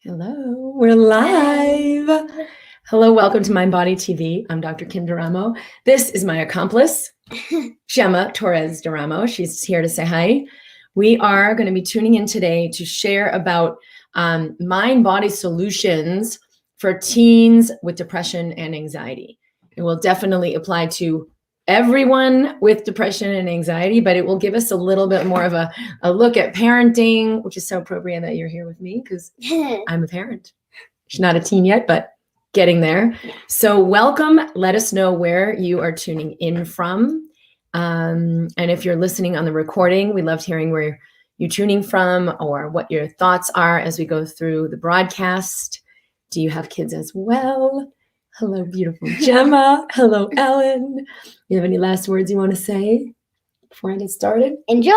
Hello, we're live. Hello, welcome to MindBody TV. I'm Dr. Kim Duramo. This is my accomplice, Gemma Torres Duramo. She's here to say hi. We are going to be tuning in today to share about mind-body solutions for teens with depression and anxiety. It will definitely apply to everyone with depression and anxiety, but it will give us a little bit more of a look at parenting, which is so appropriate that you're here with me because I'm a parent. She's not a teen yet, but getting there. So welcome. Let us know where you are tuning in from. And if you're listening on the recording, we loved hearing where you're tuning from or what your thoughts are as we go through the broadcast. Do you have kids as well? Hello, beautiful Gemma. Hello, Ellen. You have any last words you want to say before I get started? Enjoy.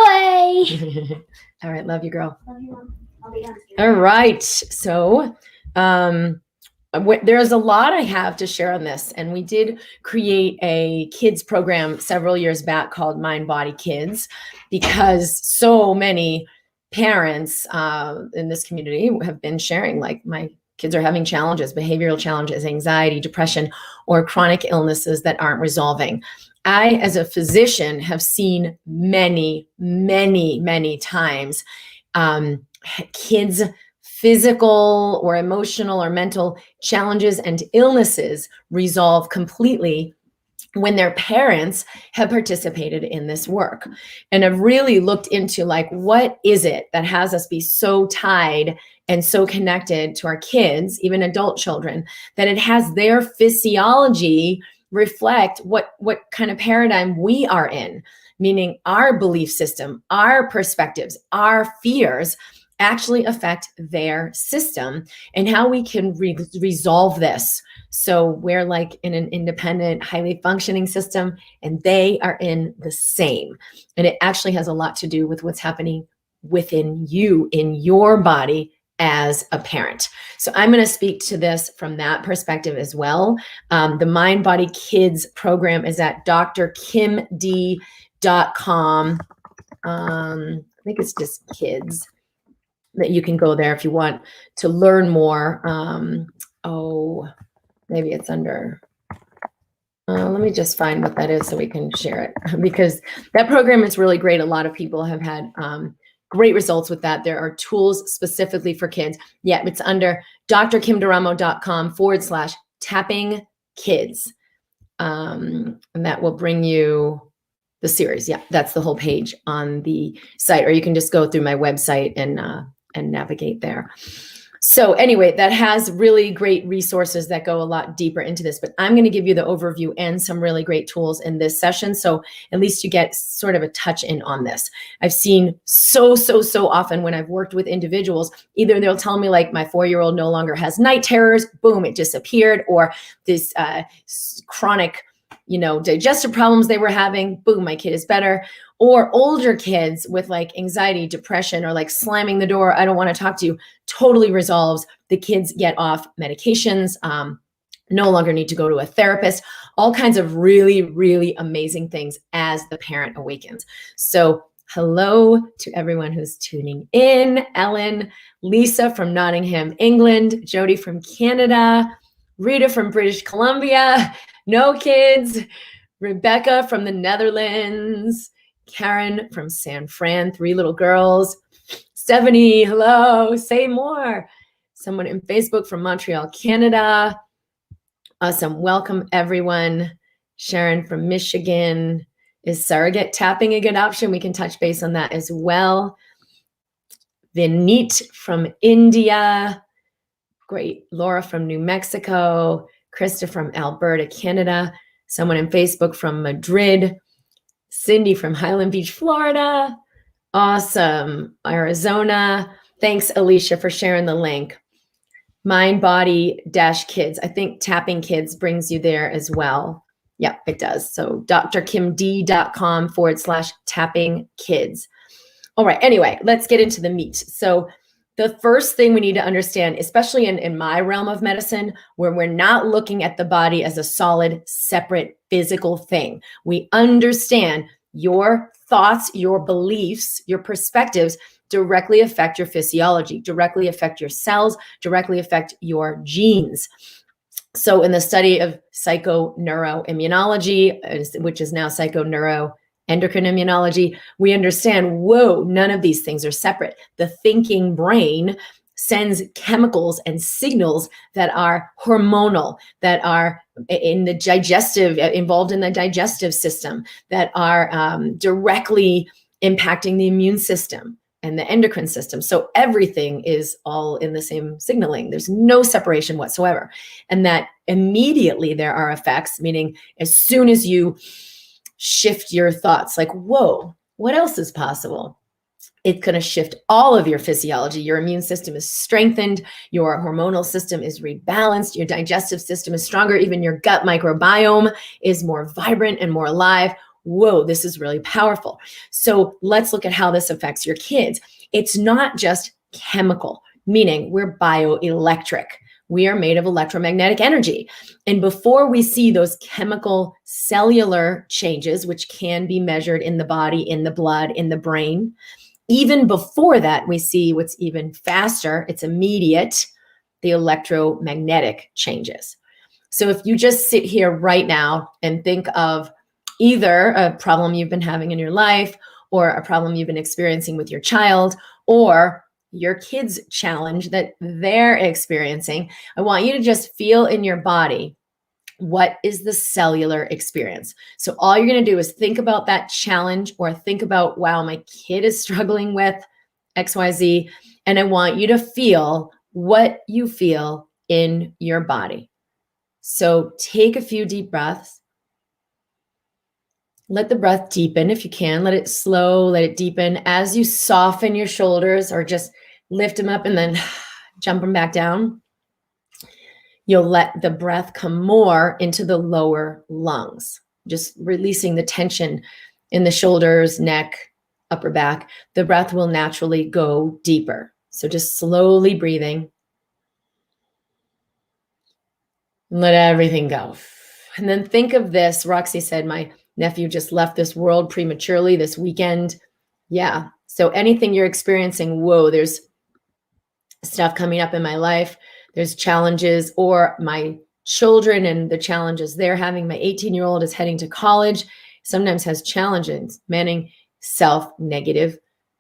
All right. Love you, girl. Love you, Mom. I'll be honest. All right. So there's a lot I have to share on this. And we did create a kids program several years back called MindBody Kids because so many parents in this community have been sharing, like, my kids are having challenges, behavioral challenges, anxiety, depression, or chronic illnesses that aren't resolving. I, as a physician, have seen many, many, many times kids' physical or emotional or mental challenges and illnesses resolve completely when their parents have participated in this work. And I've really looked into, like, what is it that has us be so tied and so connected to our kids, even adult children, that it has their physiology reflect what kind of paradigm we are in, meaning our belief system, our perspectives, our fears actually affect their system, and how we can resolve this. So we're like in an independent, highly functioning system, and they are in the same. And it actually has a lot to do with what's happening within you, in your body as a parent. So I'm going to speak to this from that perspective as well. The MindBody Kids program is at drkimd.com. I think it's just kids. That you can go there if you want to learn more. Maybe it's under, let me just find what that is so we can share it, because that program is really great. A lot of people have had great results with that. There are tools specifically for kids. Yeah, it's under drkimduramo.com/tapping kids. And that will bring you the series. Yeah, that's the whole page on the site, or you can just go through my website and navigate there. So anyway, that has really great resources that go a lot deeper into this, but I'm going to give you the overview and some really great tools in this session. So at least you get sort of a touch in on this. I've seen so often when I've worked with individuals, either they'll tell me, like, my 4-year-old no longer has night terrors, boom, it disappeared, or this chronic, digestive problems they were having, boom, my kid is better. Or older kids with, like, anxiety, depression, or like slamming the door, I don't want to talk to you, totally resolves. The kids get off medications, no longer need to go to a therapist, all kinds of really, really amazing things as the parent awakens. So hello to everyone who's tuning in. Ellen, Lisa from Nottingham, England, Jody from Canada, Rita from British Columbia, no kids, Rebecca from the Netherlands, Karen from San Fran, 3 little girls, Stephanie, hello, say more. Someone in Facebook from Montreal, Canada. Awesome, welcome everyone. Sharon from Michigan. Is surrogate tapping a good option? We can touch base on that as well. Vineet from India. Great. Laura from New Mexico. Krista from Alberta, Canada. Someone in Facebook from Madrid. Cindy from Highland Beach, Florida. Awesome. Arizona. Thanks, Alicia, for sharing the link. MindBody-Kids. I think tapping kids brings you there as well. Yep, it does. So drkimd.com/tapping kids. All right. Anyway, let's get into the meat. So the first thing we need to understand, especially in my realm of medicine, where we're not looking at the body as a solid, separate, physical thing. We understand your thoughts, your beliefs, your perspectives directly affect your physiology, directly affect your cells, directly affect your genes. So in the study of psychoneuroimmunology, which is now psychoneuroendocrine immunology, we understand, whoa, none of these things are separate. The thinking brain sends chemicals and signals that are hormonal, that are in the digestive, involved in the digestive system, that are directly impacting the immune system and the endocrine system. So everything is all in the same signaling. There's no separation whatsoever. And that immediately there are effects, meaning as soon as you shift your thoughts, like, whoa, what else is possible? It's going to shift all of your physiology. Your immune system is strengthened. Your hormonal system is rebalanced. Your digestive system is stronger. Even your gut microbiome is more vibrant and more alive. Whoa, this is really powerful. So let's look at how this affects your kids. It's not just chemical, meaning we're bioelectric. We are made of electromagnetic energy. And before we see those chemical cellular changes, which can be measured in the body, in the blood, in the brain, even before that, we see what's even faster, it's immediate, the electromagnetic changes. So if you just sit here right now and think of either a problem you've been having in your life or a problem you've been experiencing with your child or your kids' challenge that they're experiencing, I want you to just feel in your body, what is the cellular experience? So all you're going to do is think about that challenge or think about, wow, my kid is struggling with XYZ. And I want you to feel what you feel in your body. So take a few deep breaths. Let the breath deepen if you can. Let it slow, let it deepen as you soften your shoulders or just lift them up and then jump them back down. You'll let the breath come more into the lower lungs, just releasing the tension in the shoulders, neck, upper back. The breath will naturally go deeper. So just slowly breathing. Let everything go. And then think of this. Roxy said, my nephew just left this world prematurely this weekend. Yeah. So anything you're experiencing, whoa, there's stuff coming up in my life. There's challenges, or my children and the challenges they're having. My 18-year-old is heading to college, sometimes has challenges managing self-negative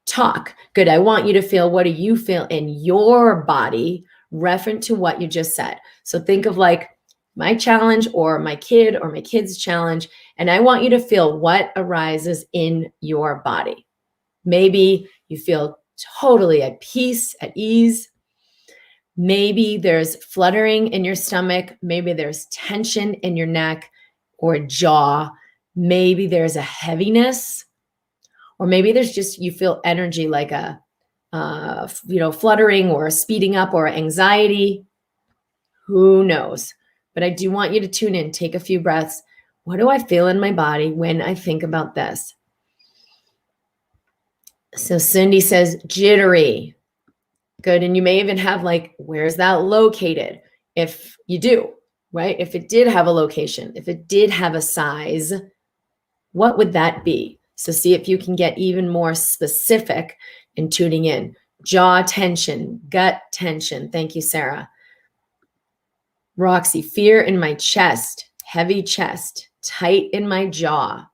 talk. Good. I want you to feel, what do you feel in your body referent to what you just said? So think of like my challenge or my kid or my kid's challenge. And I want you to feel what arises in your body. Maybe you feel totally at peace, at ease. Maybe there's fluttering in your stomach. Maybe there's tension in your neck or jaw. Maybe there's a heaviness, or maybe there's just, you feel energy like a, fluttering or speeding up or anxiety. Who knows? But I do want you to tune in, take a few breaths. What do I feel in my body when I think about this? So Cindy says jittery. Good. And you may even have like, where's that located? If you do, right? If it did have a location, if it did have a size, what would that be? So see if you can get even more specific in tuning in. Jaw tension, gut tension. Thank you, Sarah. Roxy, fear in my chest, heavy chest, tight in my jaw.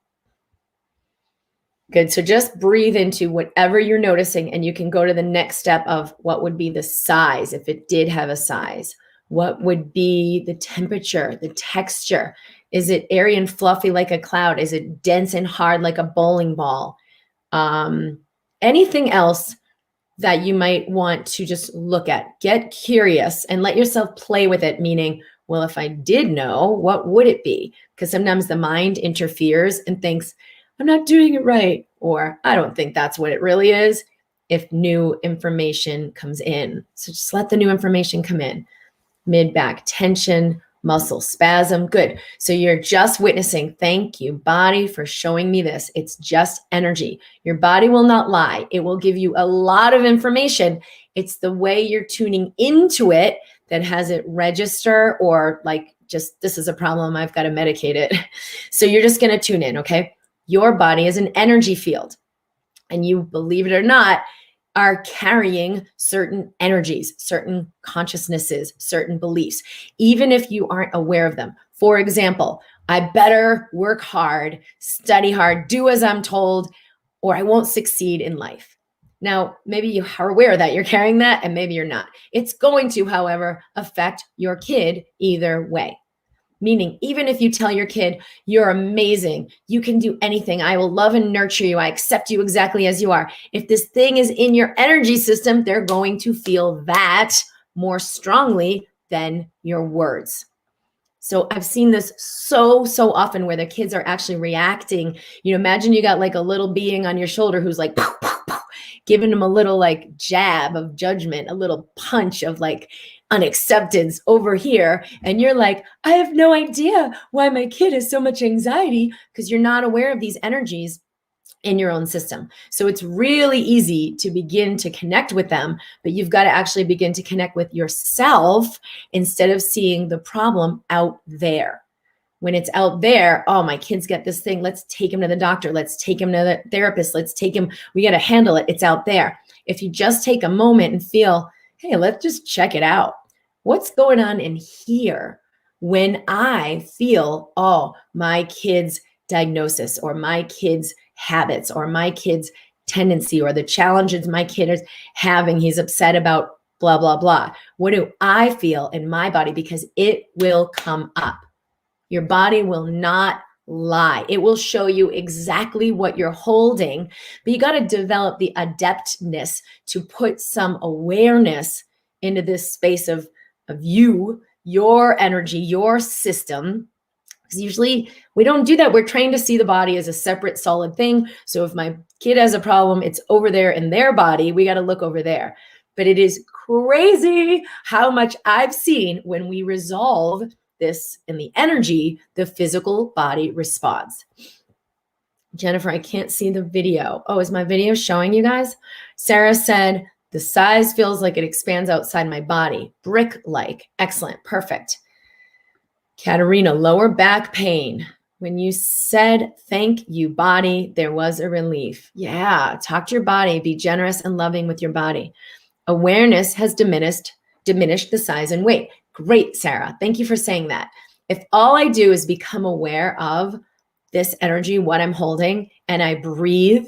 Good. So just breathe into whatever you're noticing, and you can go to the next step of what would be the size if it did have a size. What would be the temperature, the texture? Is it airy and fluffy like a cloud? Is it dense and hard like a bowling ball? Anything else that you might want to just look at? Get curious and let yourself play with it, meaning, well, if I did know, what would it be? Because sometimes the mind interferes and thinks, I'm not doing it right, or I don't think that's what it really is, if new information comes in. So just let the new information come in. Mid-back tension, muscle spasm. Good. So you're just witnessing. Thank you, body, for showing me this. It's just energy. Your body will not lie. It will give you a lot of information. It's the way you're tuning into it that has it register, or like, just, this is a problem, I've got to medicate it. So you're just going to tune in, okay? Your body is an energy field. And you, believe it or not, are carrying certain energies, certain consciousnesses, certain beliefs, even if you aren't aware of them. For example, I better work hard, study hard, do as I'm told, or I won't succeed in life. Now, maybe you are aware that you're carrying that, and maybe you're not. It's going to, however, affect your kid either way. Meaning, even if you tell your kid, you're amazing, you can do anything, I will love and nurture you, I accept you exactly as you are. If this thing is in your energy system, they're going to feel that more strongly than your words. So I've seen this so often where the kids are actually reacting. You know, imagine you got like a little being on your shoulder who's like, pow, pow, pow, giving them a little like jab of judgment, a little punch of like unacceptance over here. And you're like, I have no idea why my kid has so much anxiety, because you're not aware of these energies in your own system. So it's really easy to begin to connect with them, but you've got to actually begin to connect with yourself instead of seeing the problem out there. When it's out there, oh, my kids get this thing, let's take him to the doctor, let's take him to the therapist, let's take him, we got to handle it, it's out there. If you just take a moment and feel, hey, let's just check it out. What's going on in here when I feel, oh, my kid's diagnosis or my kid's habits or my kid's tendency or the challenges my kid is having, he's upset about blah, blah, blah. What do I feel in my body? Because it will come up. Your body will not lie. It will show you exactly what you're holding, but you got to develop the adeptness to put some awareness into this space of you, your energy, your system. Because usually we don't do that. We're trained to see the body as a separate solid thing. So if my kid has a problem, it's over there in their body. We got to look over there. But it is crazy how much I've seen when we resolve this in the energy, the physical body responds. Jennifer, I can't see the video. Oh, is my video showing you guys? Sarah said, the size feels like it expands outside my body. Brick-like. Excellent. Perfect. Katerina, lower back pain. When you said, thank you, body, there was a relief. Yeah, talk to your body. Be generous and loving with your body. Awareness has diminished the size and weight. Great, Sarah. Thank you for saying that. If all I do is become aware of this energy, what I'm holding, and I breathe,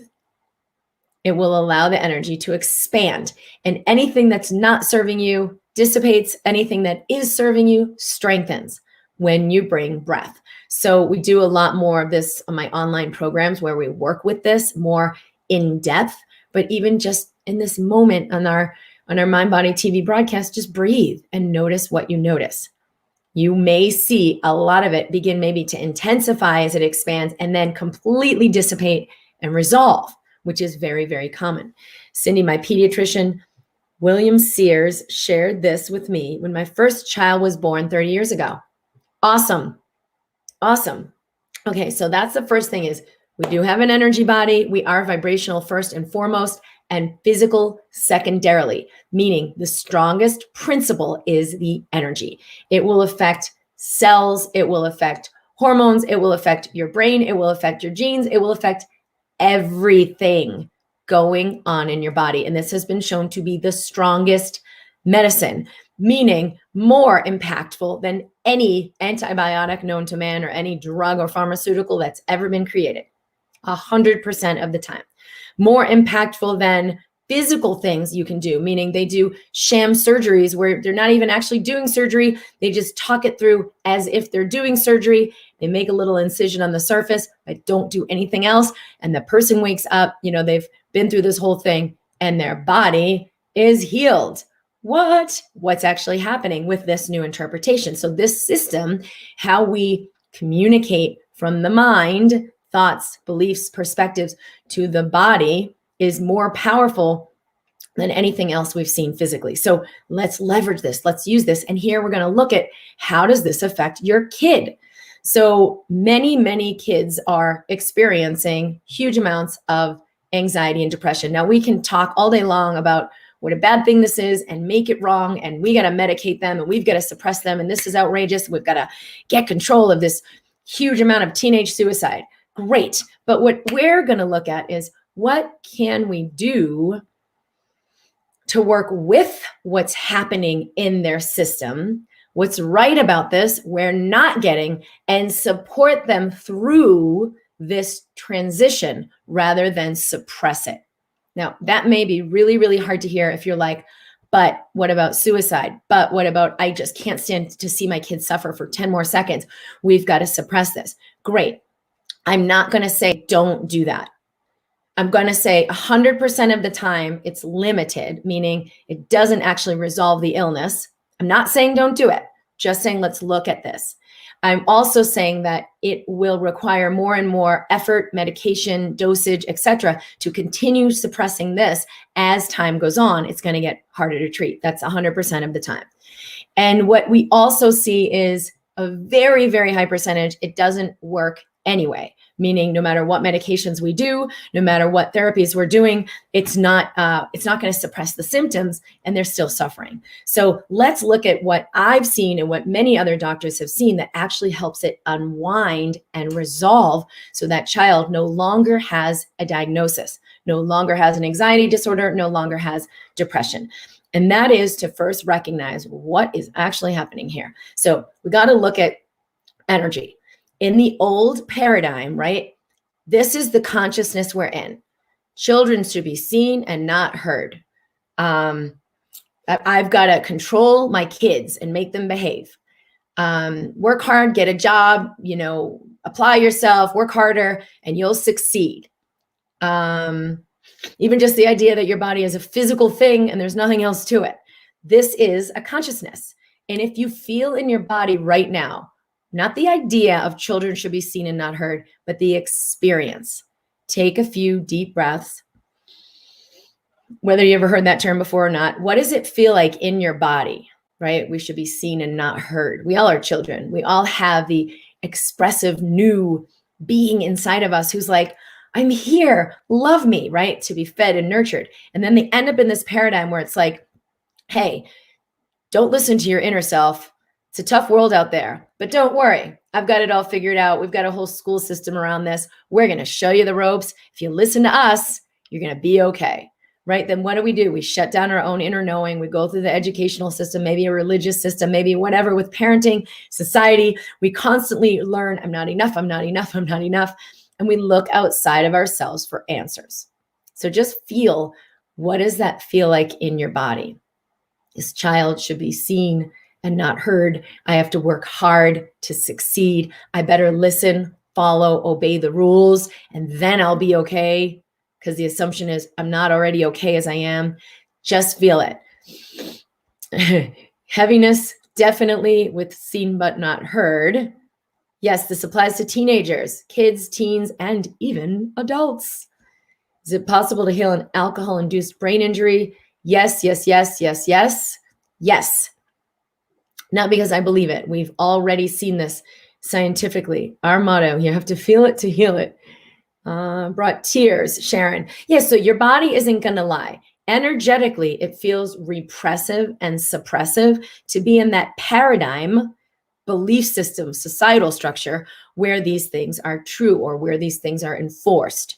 it will allow the energy to expand. And anything that's not serving you dissipates. Anything that is serving you strengthens when you bring breath. So we do a lot more of this on my online programs where we work with this more in depth, but even just in this moment on our MindBody TV broadcast, just breathe and notice what you notice. You may see a lot of it begin maybe to intensify as it expands and then completely dissipate and resolve, which is very, very common. Cindy, my pediatrician, William Sears, shared this with me when my first child was born 30 years ago. Awesome. Awesome. Okay, so that's the first thing is we do have an energy body. We are vibrational first and foremost and physical secondarily, meaning the strongest principle is the energy. It will affect cells. It will affect hormones. It will affect your brain. It will affect your genes. It will affect everything going on in your body. And this has been shown to be the strongest medicine, meaning more impactful than any antibiotic known to man or any drug or pharmaceutical that's ever been created. 100% of the time. More impactful than physical things you can do, meaning they do sham surgeries where they're not even actually doing surgery. They just talk it through as if they're doing surgery. They make a little incision on the surface, but don't do anything else. And the person wakes up, they've been through this whole thing and their body is healed. What's actually happening with this new interpretation? So this system, how we communicate from the mind, thoughts, beliefs, perspectives to the body is more powerful than anything else we've seen physically. So let's leverage this. Let's use this. And here we're going to look at how does this affect your kid? So many, many kids are experiencing huge amounts of anxiety and depression. Now we can talk all day long about what a bad thing this is and make it wrong. And we got to medicate them and we've got to suppress them. And this is outrageous. We've got to get control of this huge amount of teenage suicide. Great. But what we're going to look at is what can we do to work with what's happening in their system, what's right about this, we're not getting, and support them through this transition rather than suppress it. Now, that may be really, really hard to hear if you're like, but what about suicide? But what about, I just can't stand to see my kids suffer for 10 more seconds. We've got to suppress this. Great. I'm not going to say don't do that. I'm going to say 100% of the time it's limited, meaning it doesn't actually resolve the illness. I'm not saying don't do it, just saying let's look at this. I'm also saying that it will require more and more effort, medication, dosage, etc., to continue suppressing this as time goes on. It's going to get harder to treat. That's 100% of the time. And what we also see is a very, very high percentage, it doesn't work anyway, meaning no matter what medications we do, no matter what therapies we're doing, it's not going to suppress the symptoms, and they're still suffering. So let's look at what I've seen and what many other doctors have seen that actually helps it unwind and resolve, so that child no longer has a diagnosis, no longer has an anxiety disorder, no longer has depression. And that is to first recognize what is actually happening here. So we got to look at energy. In the old paradigm, right? This is the consciousness we're in. Children should be seen and not heard. I've got to control my kids and make them behave. Work hard, get a job, apply yourself, work harder, and you'll succeed. Even just the idea that your body is a physical thing and there's nothing else to it. This is a consciousness. And if you feel in your body right now, not the idea of children should be seen and not heard, but the experience. Take a few deep breaths. Whether you ever heard that term before or not, what does it feel like in your body, right? We should be seen and not heard. We all are children. We all have the expressive new being inside of us who's like, I'm here, love me, right? To be fed and nurtured. And then they end up in this paradigm where it's like, hey, don't listen to your inner self. It's a tough world out there, but don't worry. I've got it all figured out. We've got a whole school system around this. We're going to show you the ropes. If you listen to us, you're going to be okay, right? Then what do? We shut down our own inner knowing. We go through the educational system, maybe a religious system, maybe whatever with parenting, society. We constantly learn, I'm not enough, I'm not enough, I'm not enough. And we look outside of ourselves for answers. So just feel, what does that feel like in your body? This child should be seen and not heard. I have to work hard to succeed. I better listen, follow, obey the rules, and then I'll be okay. Because the assumption is I'm not already okay as I am. Just feel it. Heaviness, definitely with seen but not heard. Yes, this applies to teenagers, kids, teens, and even adults. Is it possible to heal an alcohol-induced brain injury? Yes, yes, yes, yes, yes, yes. Not because I believe it. We've already seen this scientifically. Our motto, you have to feel it to heal it. Brought tears, Sharon. Yeah, so your body isn't going to lie. Energetically, it feels repressive and suppressive to be in that paradigm, belief system, societal structure where these things are true or where these things are enforced.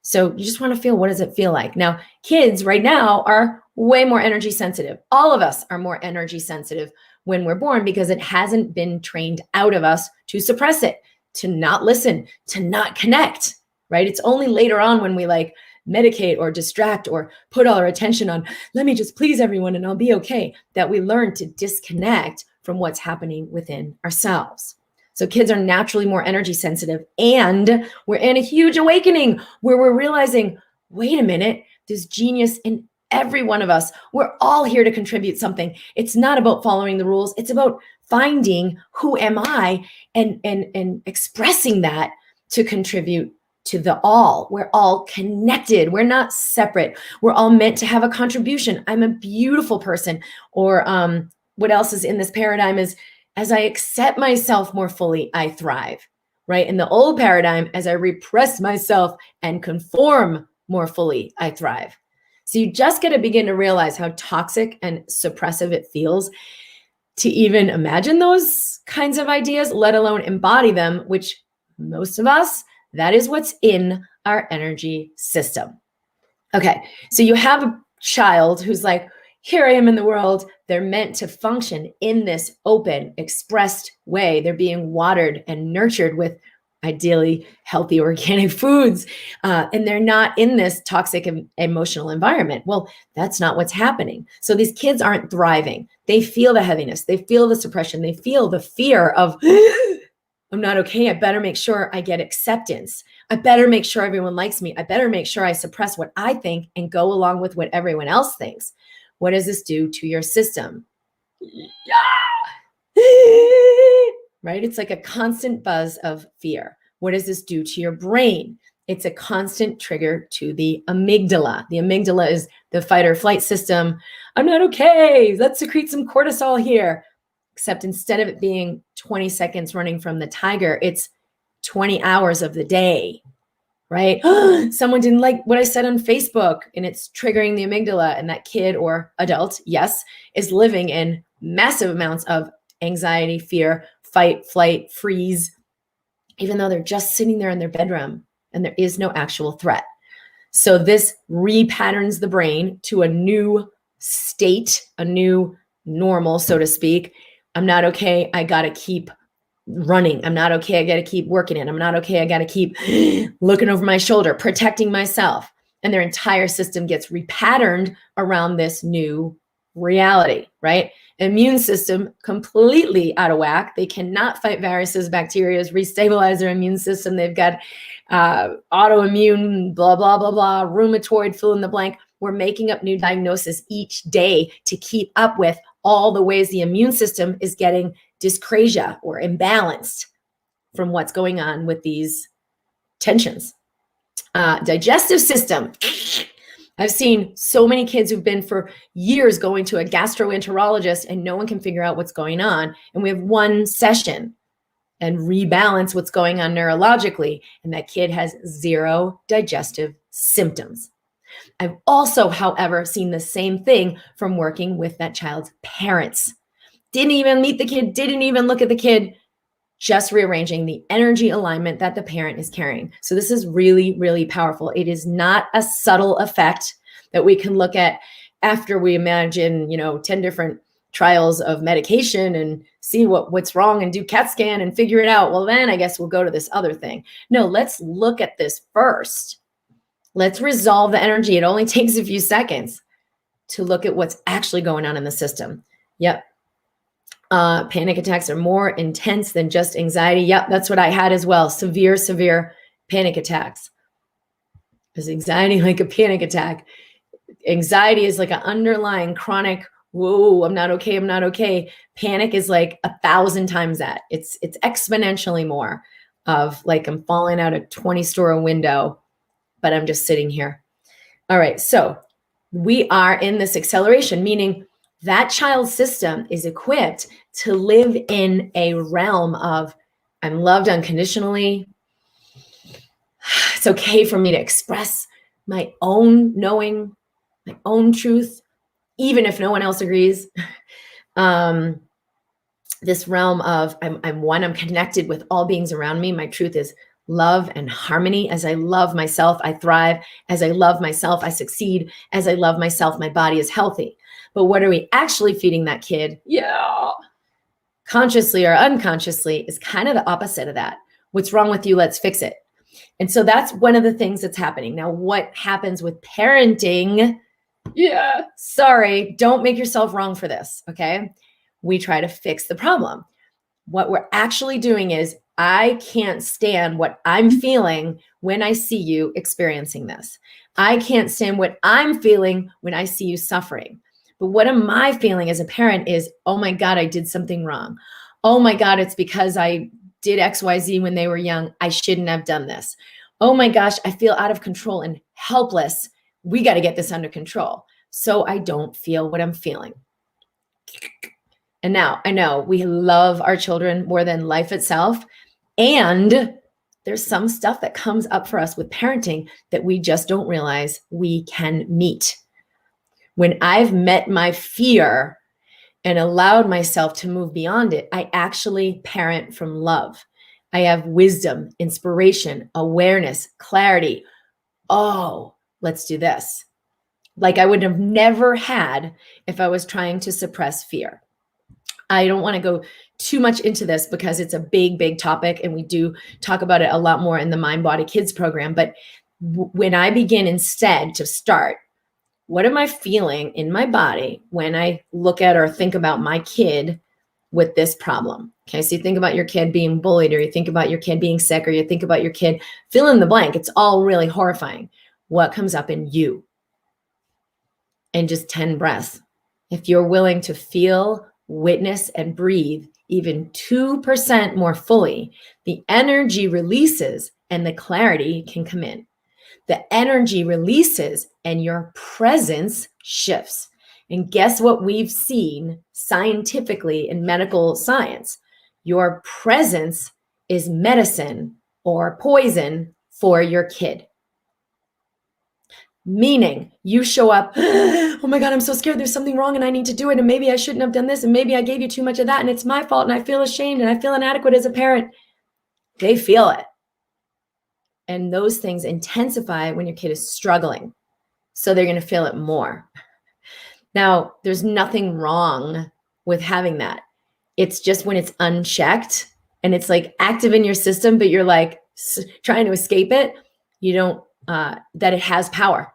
So you just want to feel, what does it feel like? Now, kids right now are way more energy sensitive. All of us are more energy sensitive when we're born because it hasn't been trained out of us to suppress it, to not listen, to not connect, right? It's only later on when we like medicate or distract or put all our attention on, let me just please everyone and I'll be okay, that we learn to disconnect from what's happening within ourselves. So kids are naturally more energy sensitive, and we're in a huge awakening where we're realizing, wait a minute, there's genius in every one of us. We're all here to contribute something. It's not about following the rules. It's about finding who am I and expressing that to contribute to the all. We're all connected. We're not separate. We're all meant to have a contribution. I'm a beautiful person. Or what else is in this paradigm is, as I accept myself more fully, I thrive, right? In the old paradigm, as I repress myself and conform more fully, I thrive. So you just got to begin to realize how toxic and suppressive it feels to even imagine those kinds of ideas, let alone embody them, which most of us, that is what's in our energy system. Okay, so you have a child who's like, here I am in the world. They're meant to function in this open, expressed way. They're being watered and nurtured with ideally healthy organic foods. And they're not in this toxic emotional environment. Well, that's not what's happening. So these kids aren't thriving. They feel the heaviness. They feel the suppression. They feel the fear of, I'm not okay. I better make sure I get acceptance. I better make sure everyone likes me. I better make sure I suppress what I think and go along with what everyone else thinks. What does this do to your system? Right? It's like a constant buzz of fear. What does this do to your brain? It's a constant trigger to the amygdala. The amygdala is the fight or flight system. I'm not okay. Let's secrete some cortisol here. Except instead of it being 20 seconds running from the tiger, it's 20 hours of the day, right? Someone didn't like what I said on Facebook, and it's triggering the amygdala, and that kid or adult, yes, is living in massive amounts of anxiety, fear, fight, flight, freeze, even though they're just sitting there in their bedroom and there is no actual threat. So this repatterns the brain to a new state, a new normal, so to speak. I'm not okay. I got to keep running. I'm not okay. I got to keep working it. I'm not okay. I got to keep looking over my shoulder, protecting myself. And their entire system gets repatterned around this new reality, right? Immune system completely out of whack. They cannot fight viruses, bacteria, restabilize their immune system. They've got autoimmune, blah, blah, blah, blah, rheumatoid, fill in the blank. We're making up new diagnoses each day to keep up with all the ways the immune system is getting dyscrasia or imbalanced from what's going on with these tensions. Digestive system. I've seen so many kids who've been for years going to a gastroenterologist and no one can figure out what's going on. And we have one session and rebalance what's going on neurologically. And that kid has zero digestive symptoms. I've also, however, seen the same thing from working with that child's parents. Didn't even meet the kid, didn't even look at the kid, just rearranging the energy alignment that the parent is carrying. So this is really, really powerful. It is not a subtle effect that we can look at after we imagine, 10 different trials of medication and see what's wrong and do CAT scan and figure it out. Well, then I guess we'll go to this other thing. No, let's look at this first. Let's resolve the energy. It only takes a few seconds to look at what's actually going on in the system. Yep. Panic attacks are more intense than just anxiety. Yep, that's what I had as well. Severe, severe panic attacks. Is anxiety like a panic attack? Anxiety is like an underlying chronic, whoa, I'm not okay, I'm not okay. Panic is like 1,000 times that. It's exponentially more of like I'm falling out a 20-story window, but I'm just sitting here. All right, so we are in this acceleration, meaning that child's system is equipped to live in a realm of I'm loved unconditionally. It's okay for me to express my own knowing, my own truth, even if no one else agrees. This realm of I'm one, I'm connected with all beings around me. My truth is love and harmony. As I love myself, I thrive. As I love myself, I succeed. As I love myself, my body is healthy. But what are we actually feeding that kid? Yeah. Consciously or unconsciously is kind of the opposite of that. What's wrong with you? Let's fix it. And so that's one of the things that's happening. Now, what happens with parenting? Yeah, sorry, don't make yourself wrong for this, okay? We try to fix the problem. What we're actually doing is I can't stand what I'm feeling when I see you experiencing this. I can't stand what I'm feeling when I see you suffering. But what am I feeling as a parent is, oh my God, I did something wrong. Oh my God, it's because I did XYZ when they were young. I shouldn't have done this. Oh my gosh, I feel out of control and helpless. We got to get this under control so I don't feel what I'm feeling. And now I know we love our children more than life itself. And there's some stuff that comes up for us with parenting that we just don't realize we can meet. When I've met my fear and allowed myself to move beyond it, I actually parent from love. I have wisdom, inspiration, awareness, clarity. Oh, let's do this. like I would have never had if I was trying to suppress fear. I don't want to go too much into this because it's a big, big topic, and we do talk about it a lot more in the MindBody Kids program. But when I begin instead to start, what am I feeling in my body when I look at or think about my kid with this problem? Okay, so you think about your kid being bullied, or you think about your kid being sick, or you think about your kid, fill in the blank. It's all really horrifying. What comes up in you? And just 10 breaths. If you're willing to feel, witness, and breathe even 2% more fully, the energy releases and the clarity can come in. The energy releases and your presence shifts. And guess what we've seen scientifically in medical science? Your presence is medicine or poison for your kid. Meaning you show up, oh my God, I'm so scared. There's something wrong and I need to do it. And maybe I shouldn't have done this. And maybe I gave you too much of that. And it's my fault. And I feel ashamed and I feel inadequate as a parent. They feel it. And those things intensify when your kid is struggling. So they're going to feel it more. Now, there's nothing wrong with having that. It's just when it's unchecked and it's like active in your system, but you're like trying to escape it, you don't, that it has power.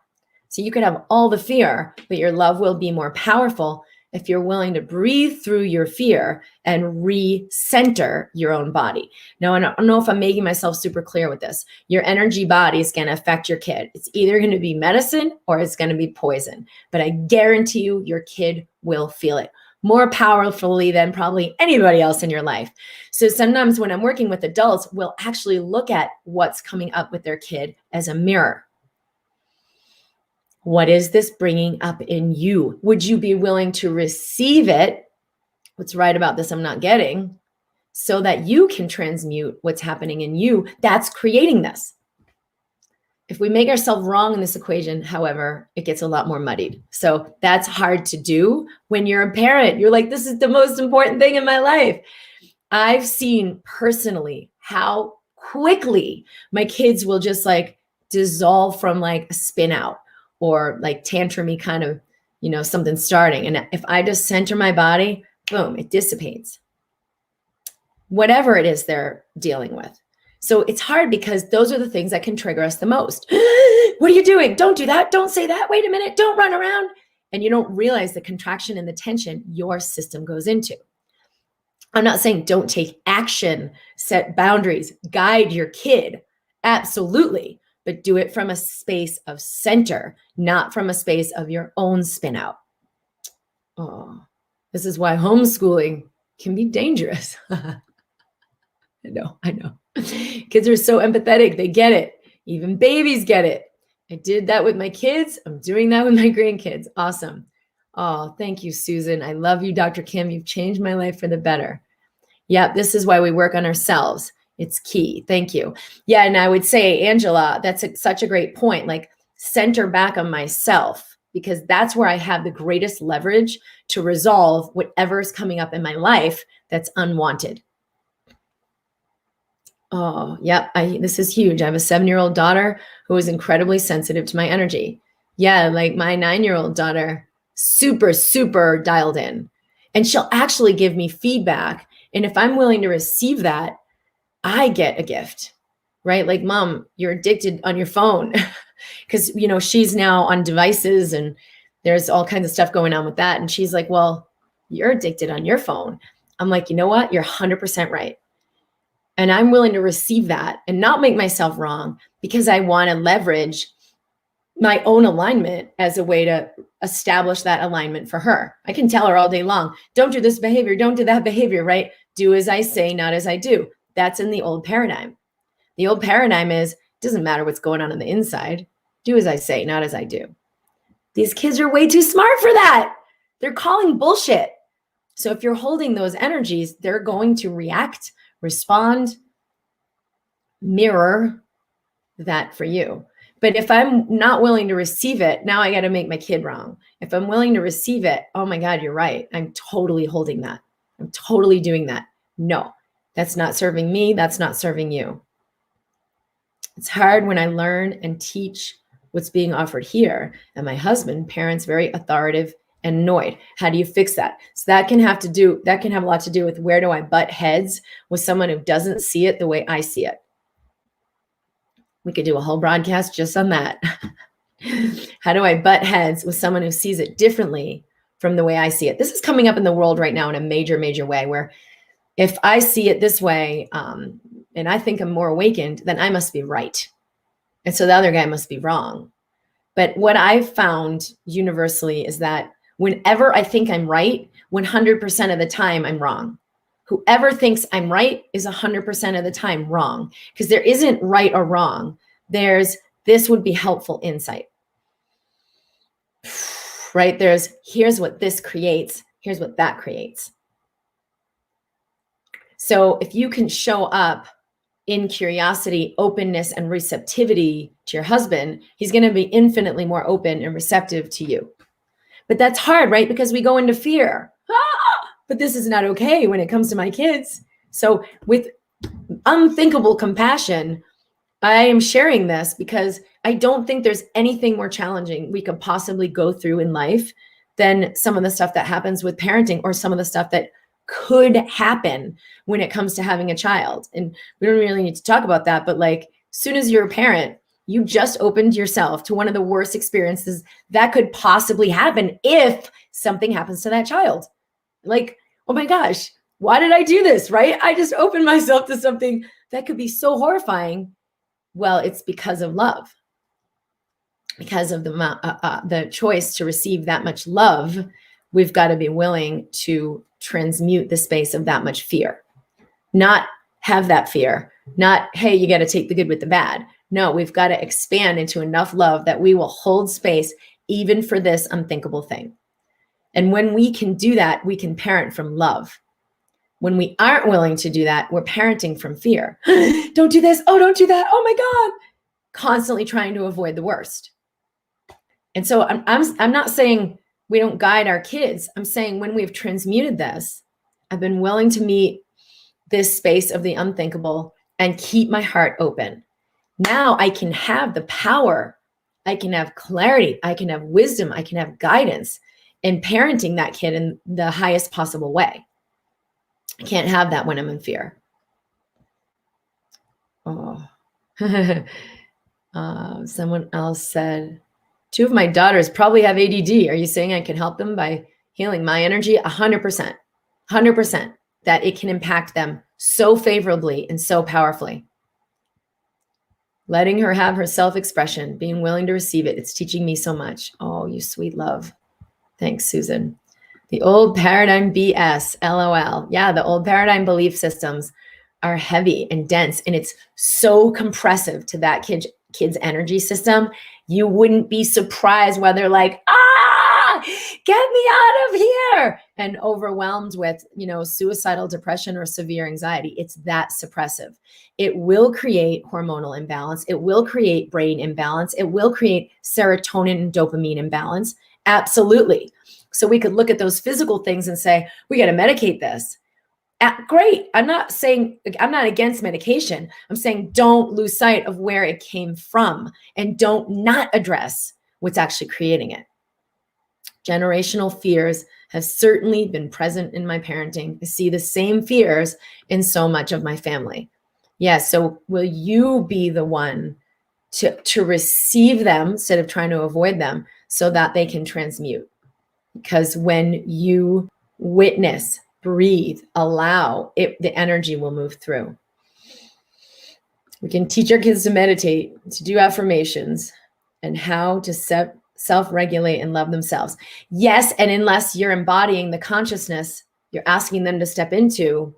So you could have all the fear, but your love will be more powerful if you're willing to breathe through your fear and re-center your own body. Now, I don't know if I'm making myself super clear with this. Your energy body is going to affect your kid. It's either going to be medicine or it's going to be poison. But I guarantee you, your kid will feel it more powerfully than probably anybody else in your life. So sometimes when I'm working with adults, we'll actually look at what's coming up with their kid as a mirror. What is this bringing up in you? Would you be willing to receive it? What's right about this I'm not getting, so that you can transmute what's happening in you that's creating this. If we make ourselves wrong in this equation, however, it gets a lot more muddied. So that's hard to do when you're a parent. You're like, this is the most important thing in my life. I've seen personally how quickly my kids will just like dissolve from like a spin out or like tantrumy kind of, something starting. And if I just center my body, boom, it dissipates. Whatever it is they're dealing with. So it's hard because those are the things that can trigger us the most. What are you doing? Don't do that. Don't say that. Wait a minute. Don't run around. And you don't realize the contraction and the tension your system goes into. I'm not saying don't take action, set boundaries, guide your kid. Absolutely. But do it from a space of center, not from a space of your own spin out. Oh, this is why homeschooling can be dangerous. I know. Kids are so empathetic. They get it. Even babies get it. I did that with my kids. I'm doing that with my grandkids. Awesome. Oh, thank you, Susan. I love you, Dr. Kim. You've changed my life for the better. Yeah, this is why we work on ourselves. It's key. Thank you. Yeah, and I would say, Angela, that's such a great point. Like, center back on myself, because that's where I have the greatest leverage to resolve whatever is coming up in my life that's unwanted. Oh, yep. This is huge. I have a 7-year-old daughter who is incredibly sensitive to my energy. Yeah, like my 9-year-old daughter, super, super dialed in. And she'll actually give me feedback. And if I'm willing to receive that, I get a gift, right? Like, Mom, you're addicted on your phone. Because, she's now on devices and there's all kinds of stuff going on with that. And she's like, well, you're addicted on your phone. I'm like, you know what? You're 100% right. And I'm willing to receive that and not make myself wrong, because I want to leverage my own alignment as a way to establish that alignment for her. I can tell her all day long, don't do this behavior, don't do that behavior, right? Do as I say, not as I do. That's in the old paradigm. The old paradigm is, it doesn't matter what's going on the inside. Do as I say, not as I do. These kids are way too smart for that. They're calling bullshit. So if you're holding those energies, they're going to react, respond, mirror that for you. But if I'm not willing to receive it, now I got to make my kid wrong. If I'm willing to receive it, oh my God, you're right. I'm totally holding that. I'm totally doing that. No, that's not serving me. That's not serving you. It's hard when I learn and teach what's being offered here. And my husband, parents very authoritative and annoyed. How do you fix that? So that can have a lot to do with, where do I butt heads with someone who doesn't see it the way I see it? We could do a whole broadcast just on that. How do I butt heads with someone who sees it differently from the way I see it? This is coming up in the world right now in a major, major way, where if I see it this way, and I think I'm more awakened, then I must be right. And so the other guy must be wrong. But what I've found universally is that whenever I think I'm right, 100% of the time I'm wrong. Whoever thinks I'm right is 100% of the time wrong, because there isn't right or wrong. This would be helpful insight, right? Here's what this creates. Here's what that creates. So if you can show up in curiosity, openness, and receptivity to your husband, he's going to be infinitely more open and receptive to you. But that's hard, right? Because we go into fear. But this is not okay when it comes to my kids. So with unthinkable compassion, I am sharing this because I don't think there's anything more challenging we could possibly go through in life than some of the stuff that happens with parenting, or some of the stuff that could happen when it comes to having a child. And we don't really need to talk about that, but like, as soon as you're a parent, you just opened yourself to one of the worst experiences that could possibly happen if something happens to that child. Like, oh my gosh, why did I do this, right? I just opened myself to something that could be so horrifying. Well, it's because of love, because of the choice to receive that much love. We've got to be willing to transmute the space of that much fear, not have that fear, not, hey, you got to take the good with the bad. No, we've got to expand into enough love that we will hold space even for this unthinkable thing. And when we can do that, we can parent from love. When we aren't willing to do that, we're parenting from fear. Don't do this. Oh, don't do that. Oh my God. Constantly trying to avoid the worst. And so I'm not saying we don't guide our kids. I'm saying when we've transmuted this, I've been willing to meet this space of the unthinkable and keep my heart open. Now I can have the power. I can have clarity. I can have wisdom. I can have guidance in parenting that kid in the highest possible way. I can't have that when I'm in fear. Oh, someone else said, 2 of my daughters probably have ADD. Are you saying I can help them by healing my energy? 100%, 100%, that it can impact them so favorably and so powerfully. Letting her have her self-expression, being willing to receive it. It's teaching me so much. Oh, you sweet love. Thanks, Susan. The old paradigm BS, LOL. Yeah, the old paradigm belief systems are heavy and dense, and it's so compressive to that kid's energy system. You wouldn't be surprised why they're like, get me out of here, and overwhelmed with, suicidal depression or severe anxiety. It's that suppressive. It will create hormonal imbalance. It will create brain imbalance. It will create serotonin and dopamine imbalance. Absolutely. So we could look at those physical things and say, we got to medicate this. Great. I'm not against medication. I'm saying don't lose sight of where it came from, and don't not address what's actually creating it. Generational fears have certainly been present in my parenting. I see the same fears in so much of my family. Yeah. So will you be the one to receive them instead of trying to avoid them, so that they can transmute? Because when you witness, breathe, allow it, the energy will move through. We can teach our kids to meditate, to do affirmations, and how to self-regulate and love themselves. Yes, and unless you're embodying the consciousness you're asking them to step into,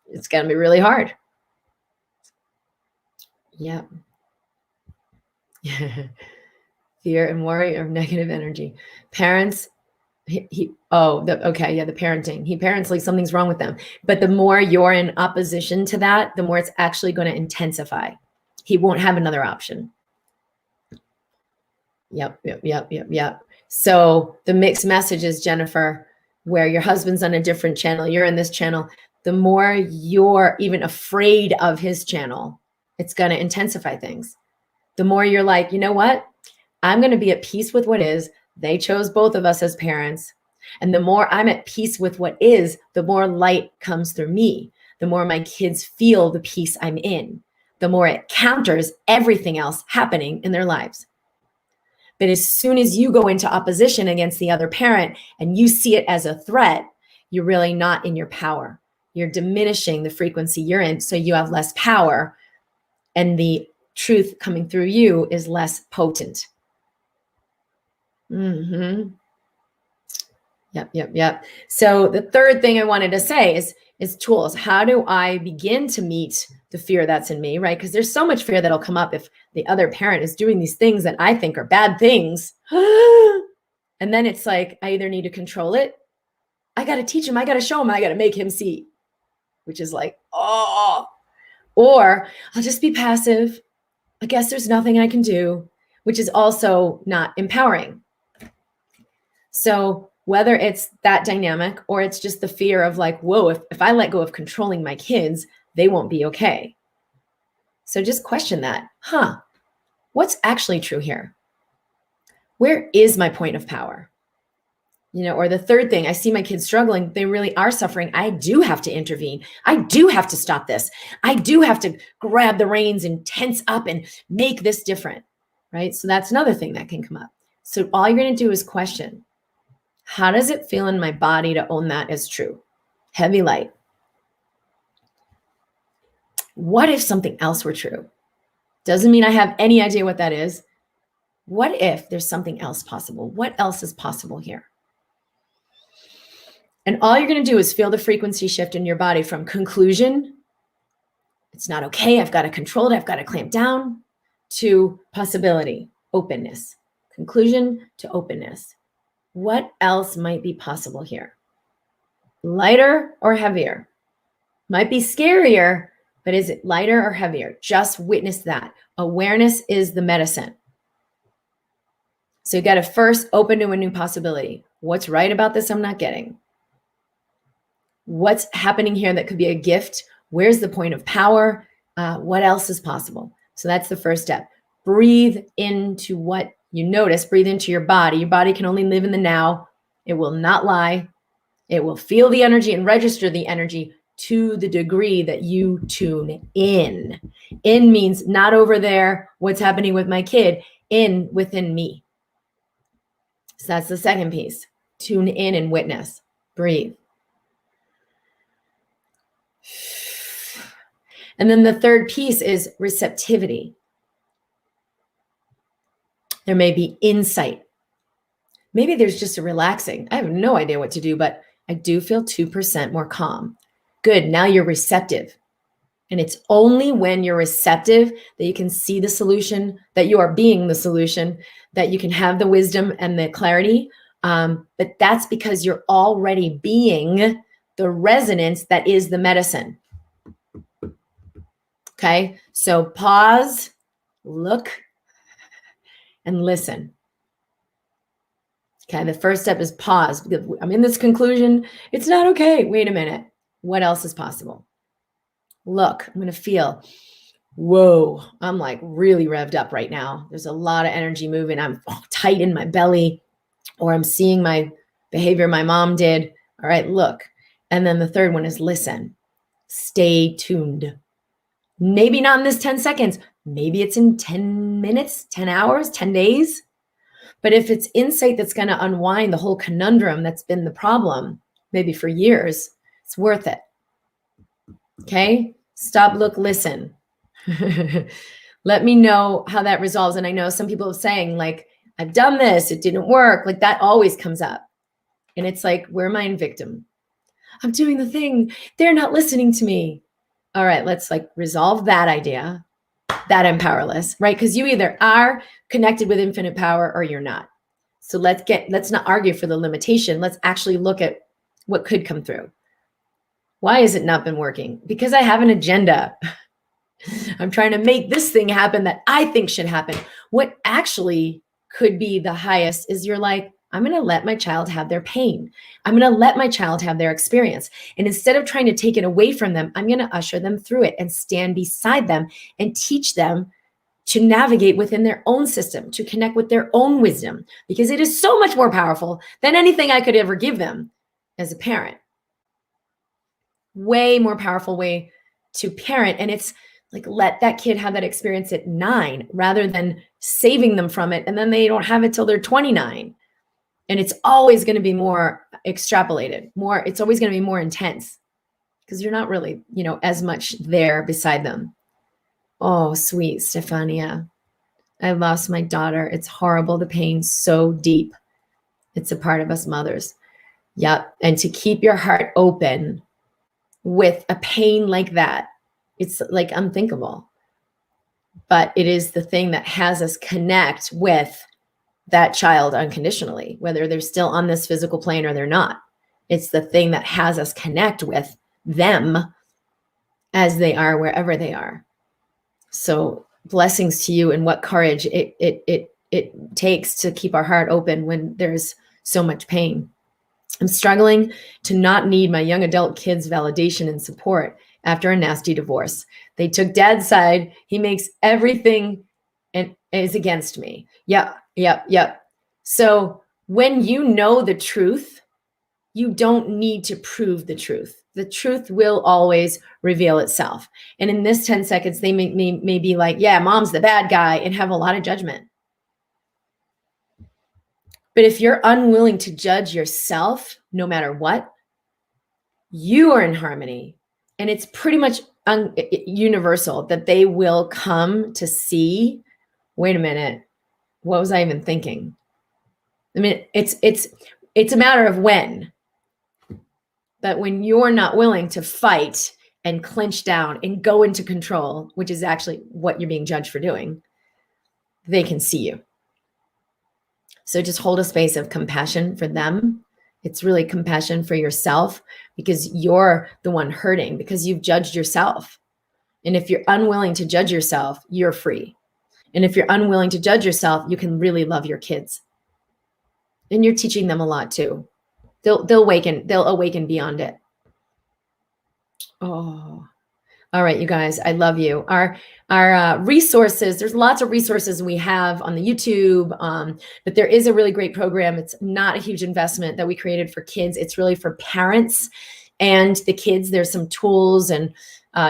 it's going to be really hard. Yeah. Fear and worry of negative energy. Parents, the parenting. He parents like something's wrong with them. But the more you're in opposition to that, the more it's actually going to intensify. He won't have another option. Yep. So the mixed messages, Jennifer, where your husband's on a different channel, you're in this channel, the more you're even afraid of his channel, it's going to intensify things. The more you're like, you know what? I'm going to be at peace with what is. They chose both of us as parents. And the more I'm at peace with what is, the more light comes through me. The more my kids feel the peace I'm in, the more it counters everything else happening in their lives. But as soon as you go into opposition against the other parent and you see it as a threat, you're really not in your power. You're diminishing the frequency you're in, so you have less power, and the truth coming through you is less potent. Mm-hmm. Yep. So the third thing I wanted to say is tools. How do I begin to meet the fear that's in me, right? Because there's so much fear that'll come up if the other parent is doing these things that I think are bad things. And then it's like, I either need to control it. I got to teach him. I got to show him. I got to make him see, which is like, oh, or I'll just be passive. I guess there's nothing I can do, which is also not empowering. So whether it's that dynamic or it's just the fear of like, whoa, if I let go of controlling my kids, they won't be okay. So just question that. What's actually true here? Where is my point of power? Or the third thing, I see my kids struggling. They really are suffering. I do have to intervene. I do have to stop this. I do have to grab the reins and tense up and make this different, right? So that's another thing that can come up. So all you're going to do is question, how does it feel in my body to own that as true? Heavy, light. What if something else were true? Doesn't mean I have any idea what that is. What if there's something else possible? What else is possible here? And all you're going to do is feel the frequency shift in your body from conclusion, it's not okay, I've got to control it, I've got to clamp down, to possibility, openness. Conclusion to openness. What else might be possible here? Lighter or heavier? Might be scarier, but is it lighter or heavier? Just witness that. Awareness is the medicine. So you got to first open to a new possibility. What's right about this I'm not getting? What's happening here that could be a gift? Where's the point of power? What else is possible? So that's the first step. Breathe into what you notice. Breathe into your body. Your body can only live in the now. It will not lie. It will feel the energy and register the energy to the degree that you tune in. In means not over there, what's happening with my kid, in within me. So that's the second piece. Tune in and witness. Breathe. And then the third piece is receptivity. There may be insight. Maybe there's just a relaxing. I have no idea what to do, but I do feel 2% more calm. Good, now you're receptive. And it's only when you're receptive that you can see the solution, that you are being the solution, that you can have the wisdom and the clarity. But that's because you're already being the resonance that is the medicine. Okay, so pause, look, and listen. Okay, the first step is pause. Because I'm in this conclusion. It's not okay. Wait a minute. What else is possible? Look, I'm going to feel, whoa, I'm like really revved up right now. There's a lot of energy moving. I'm tight in my belly, or I'm seeing my behavior my mom did. All right, look. And then the third one is listen. Stay tuned. Maybe not in this 10 seconds. Maybe it's in 10 minutes, 10 hours, 10 days. But if it's insight that's going to unwind the whole conundrum that's been the problem, maybe for years, it's worth it. Okay? Stop, look, listen. Let me know how that resolves. And I know some people are saying, like, I've done this, it didn't work. Like, that always comes up. And it's like, where am I in victim? I'm doing the thing. They're not listening to me. All right, let's like resolve that idea that I'm powerless, right? Because you either are connected with infinite power or you're not. So let's not argue for the limitation. Let's actually look at what could come through. Why has it not been working? Because I have an agenda. I'm trying to make this thing happen that I think should happen. What actually could be the highest is you're like, I'm going to let my child have their pain. I'm going to let my child have their experience. And instead of trying to take it away from them, I'm going to usher them through it and stand beside them and teach them to navigate within their own system, to connect with their own wisdom, because it is so much more powerful than anything I could ever give them as a parent. Way more powerful way to parent. And it's like, let that kid have that experience at 9 rather than saving them from it. And then they don't have it till they're 29. And it's always going to be more extrapolated, it's always going to be more intense because you're not really, as much there beside them. Oh, sweet Stefania. I lost my daughter. It's horrible. The pain's so deep. It's a part of us mothers. Yep. And to keep your heart open with a pain like that, it's like unthinkable. But it is the thing that has us connect with that child unconditionally, whether they're still on this physical plane or they're not. It's the thing that has us connect with them as they are, wherever they are. So blessings to you, and what courage it takes to keep our heart open when there's so much pain. I'm struggling to not need my young adult kids' validation and support after a nasty divorce. They took dad's side. He makes everything and is against me. Yep. So when you know the truth, you don't need to prove the truth. The truth will always reveal itself. And in this 10 seconds, they may be like, yeah, mom's the bad guy, and have a lot of judgment. But if you're unwilling to judge yourself, no matter what, you are in harmony. And it's pretty much universal that they will come to see, wait a minute, what was I even thinking? I mean, it's a matter of when. But when you're not willing to fight and clinch down and go into control, which is actually what you're being judged for doing, they can see you. So just hold a space of compassion for them. It's really compassion for yourself, because you're the one hurting because you've judged yourself. And if you're unwilling to judge yourself, you're free. And if you're unwilling to judge yourself, you can really love your kids. And you're teaching them a lot too. They'll awaken beyond it. Oh, all right, you guys, I love you. Our resources, there's lots of resources we have on the YouTube, but there is a really great program. It's not a huge investment that we created for kids. It's really for parents and the kids. There's some tools and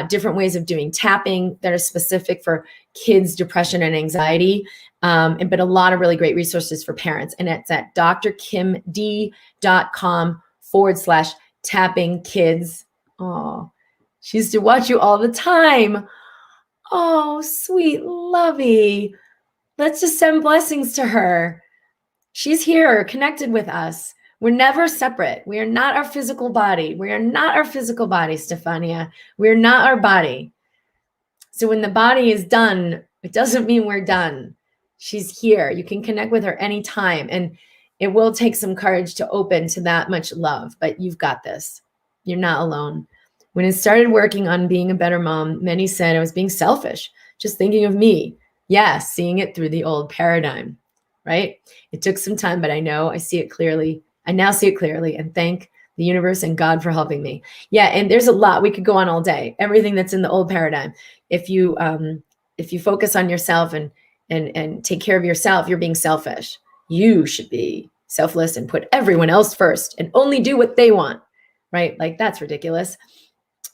different ways of doing tapping that are specific for kids' depression and anxiety, but a lot of really great resources for parents. And it's at drkimd.com/tapping kids. Oh, she used to watch you all the time. Oh, sweet lovey. Let's just send blessings to her. She's here, connected with us. We're never separate. We are not our physical body. We are not our physical body, Stefania. We are not our body. So when the body is done, it doesn't mean we're done. She's here. You can connect with her anytime. And it will take some courage to open to that much love, but you've got this. You're not alone. When I started working on being a better mom, many said I was being selfish, just thinking of me. Yeah, seeing it through the old paradigm, right? It took some time, but I see it clearly. I now see it clearly, and thank the universe and God for helping me. Yeah, and there's a lot. We could go on all day. Everything that's in the old paradigm. If you focus on yourself and take care of yourself, you're being selfish. You should be selfless and put everyone else first and only do what they want, right? Like, that's ridiculous.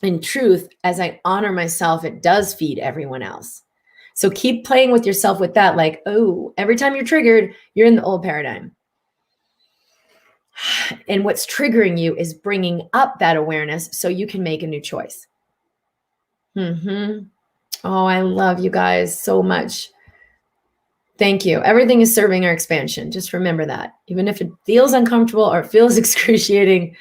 In truth, as I honor myself, it does feed everyone else. So keep playing with yourself with that. Like, oh, every time you're triggered, you're in the old paradigm. And what's triggering you is bringing up that awareness so you can make a new choice. Oh, I love you guys so much. Thank you. Everything is serving our expansion. Just remember that. Even if it feels uncomfortable or it feels excruciating,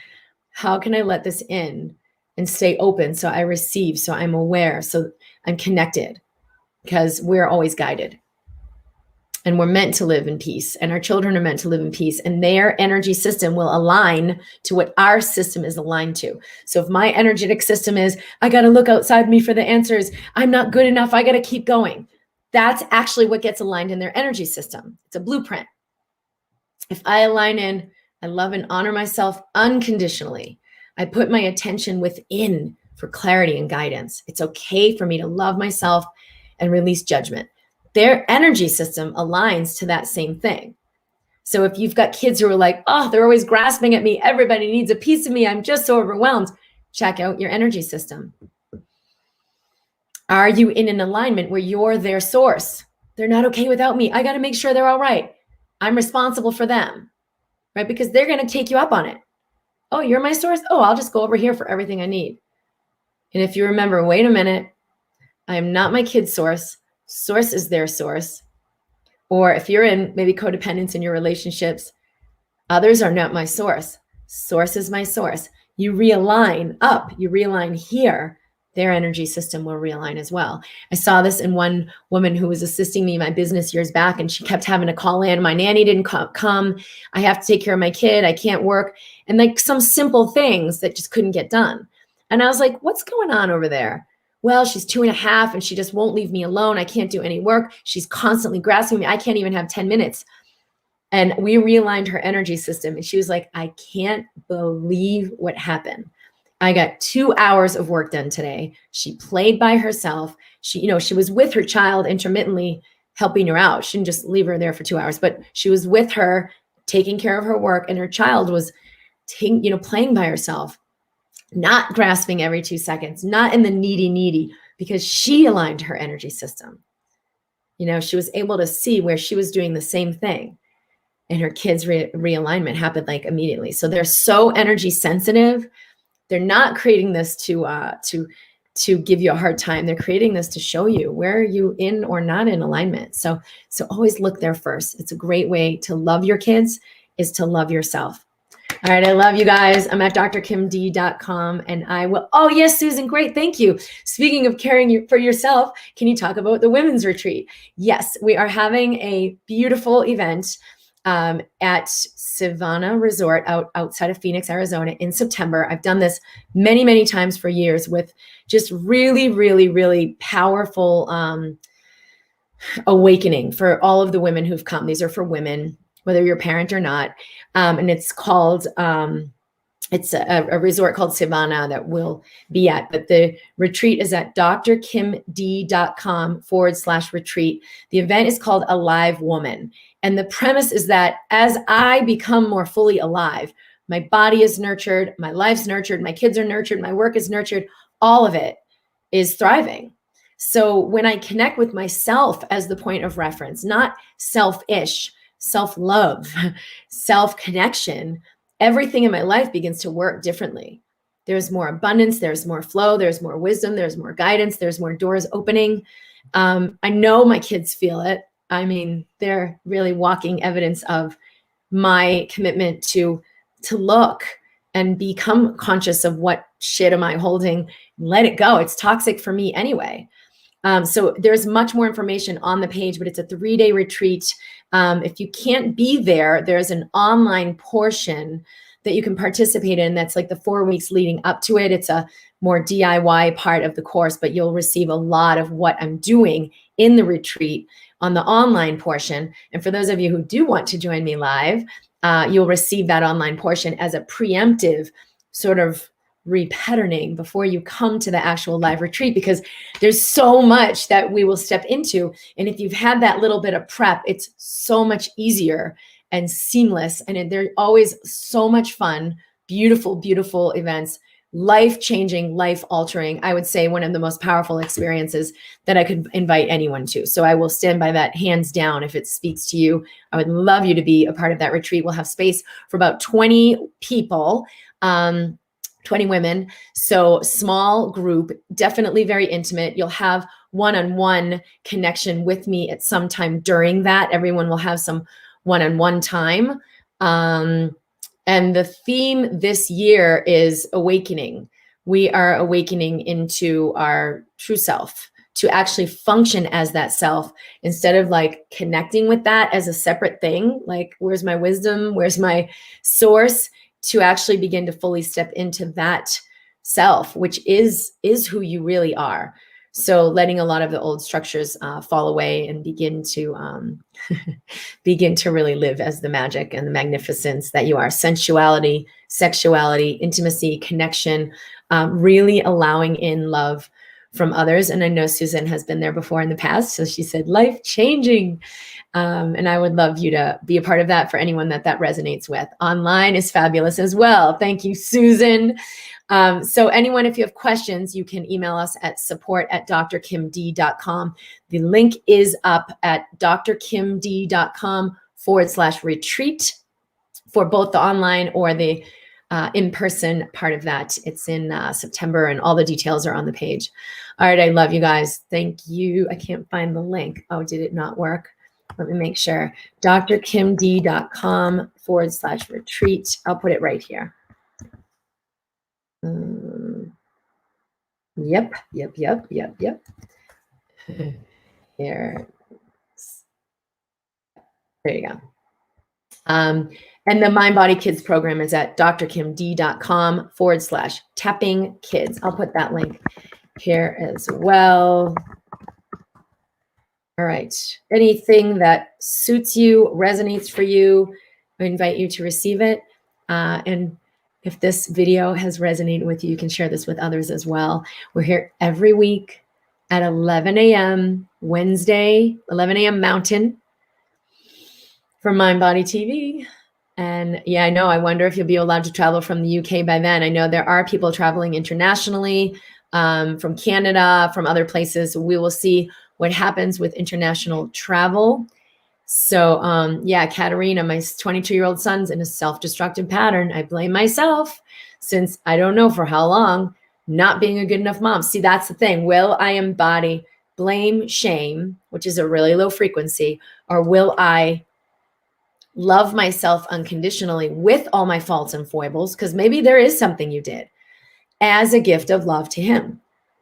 how can I let this in and stay open so I receive, so I'm aware, so I'm connected? Because we're always guided. And we're meant to live in peace, and our children are meant to live in peace, and their energy system will align to what our system is aligned to. So if my energetic system is, I got to look outside me for the answers, I'm not good enough, I got to keep going. That's actually what gets aligned in their energy system. It's a blueprint. If I align in, I love and honor myself unconditionally. I put my attention within for clarity and guidance. It's okay for me to love myself and release judgment. their energy system aligns to that same thing. So if you've got kids who are like, oh, they're always grasping at me, everybody needs a piece of me, I'm just so overwhelmed, check out your energy system. Are you in an alignment where you're their source? They're not okay without me. I got to make sure they're all right. I'm responsible for them, right? Because they're going to take you up on it. Oh, you're my source? Oh, I'll just go over here for everything I need. And if you remember, wait a minute, I am not my kid's source. Source is their source. Or if you're in maybe codependence in your relationships, others are not my source. Source is my source. You realign up, you realign here, their energy system will realign as well. I saw this in one woman who was assisting me in my business years back, and she kept having to call in. My nanny didn't come. I have to take care of my kid. I can't work. And like some simple things that just couldn't get done. And I was like, what's going on over there? Well, she's 2.5 and she just won't leave me alone. I can't do any work. She's constantly grasping me. I can't even have 10 minutes. And we realigned her energy system. And she was like, I can't believe what happened. I got 2 hours of work done today. She played by herself. She was with her child intermittently helping her out. She didn't just leave her there for 2 hours, but she was with her, taking care of her work. And her child was playing by herself, not grasping every 2 seconds, not in the needy, because she aligned her energy system. She was able to see where she was doing the same thing. And her kids' realignment happened like immediately. So they're so energy sensitive. They're not creating this to give you a hard time. They're creating this to show you where are you in or not in alignment. So always look there first. It's a great way to love your kids, is to love yourself. All right, I love you guys. I'm at drkimd.com, and I will. Oh yes, Susan, great, thank you. Speaking of caring for yourself, can you talk about the women's retreat? Yes, we are having a beautiful event at Savannah Resort outside of Phoenix, Arizona in September. I've done this many, many times for years with just really, really, really powerful awakening for all of the women who've come. These are for women, whether you're a parent or not. And it's called, it's a resort called Savannah that we'll be at, but the retreat is at drkimd.com/retreat. The event is called Alive Woman. And the premise is that as I become more fully alive, my body is nurtured, my life's nurtured, my kids are nurtured, my work is nurtured, all of it is thriving. So when I connect with myself as the point of reference, not selfish, self-love, self-connection, everything in my life begins to work differently. There's more abundance, there's more flow, there's more wisdom, there's more guidance, there's more doors opening. I know my kids feel it. I mean, they're really walking evidence of my commitment to look and become conscious of what shit am I holding, let it go. It's toxic for me anyway. So there's much more information on the page, but it's a 3-day retreat. If you can't be there, there's an online portion that you can participate in. That's like the 4 weeks leading up to it. It's a more DIY part of the course, but you'll receive a lot of what I'm doing in the retreat on the online portion. And for those of you who do want to join me live, you'll receive that online portion as a preemptive sort of repatterning before you come to the actual live retreat, because there's so much that we will step into. And if you've had that little bit of prep, it's so much easier and seamless. And they're always so much fun, beautiful, beautiful events, life-changing, life-altering. I would say one of the most powerful experiences that I could invite anyone to. So I will stand by that hands down. If it speaks to you, I would love you to be a part of that retreat. We'll have space for about 20 people, 20 women. So small group, definitely very intimate. You'll have one-on-one connection with me at some time during that. Everyone will have some one-on-one time. And the theme this year is awakening. We are awakening into our true self, to actually function as that self, instead of like connecting with that as a separate thing. Like, where's my wisdom? Where's my source? To actually begin to fully step into that self, which is who you really are. So letting a lot of the old structures fall away and begin to begin to really live as the magic and the magnificence that you are. Sensuality, sexuality, intimacy, connection, really allowing in love from others. And I know Susan has been there before in the past. So she said, life-changing. And I would love you to be a part of that for anyone that resonates with. Online is fabulous as well. Thank you, Susan. So anyone, if you have questions, you can email us at support@drkimd.com. The link is up at drkimd.com/retreat for both the online or the in-person part of that. It's in September, and all the details are on the page. All right, I love you guys. Thank you. I can't find the link. Oh, did it not work? Let me make sure. drkimd.com/retreat. I'll put it right here. Yep. Here. There you go. And the MindBody Kids program is at drkimd.com/tapping kids. I'll put that link here as well. All right. Anything that suits you, resonates for you, I invite you to receive it. And if this video has resonated with you, you can share this with others as well. We're here every week at 11 a.m. Wednesday, 11 a.m. Mountain for MindBody TV. And yeah, I know, I wonder if you'll be allowed to travel from the UK by then. I know there are people traveling internationally from Canada, from other places. We will see what happens with international travel. So yeah, Katerina, my 22-year-old son's in a self-destructive pattern. I blame myself since I don't know for how long, not being a good enough mom. See, that's the thing. Will I embody blame, shame, which is a really low frequency, or will I love myself unconditionally with all my faults and foibles? Because maybe there is something you did as a gift of love to him.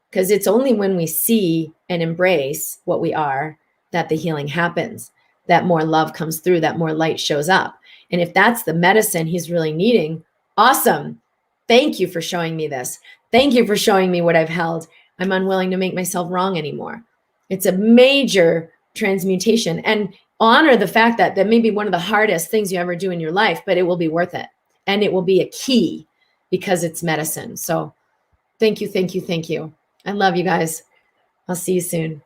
Because it's only when we see and embrace what we are that the healing happens, that more love comes through, that more light shows up. And if that's the medicine he's really needing, awesome. Thank you for showing me this. Thank you for showing me what I've held. I'm unwilling to make myself wrong anymore. It's a major transmutation, and honor the fact that may be one of the hardest things you ever do in your life, but it will be worth it. And it will be a key because it's medicine. So thank you, thank you, thank you. I love you guys. I'll see you soon.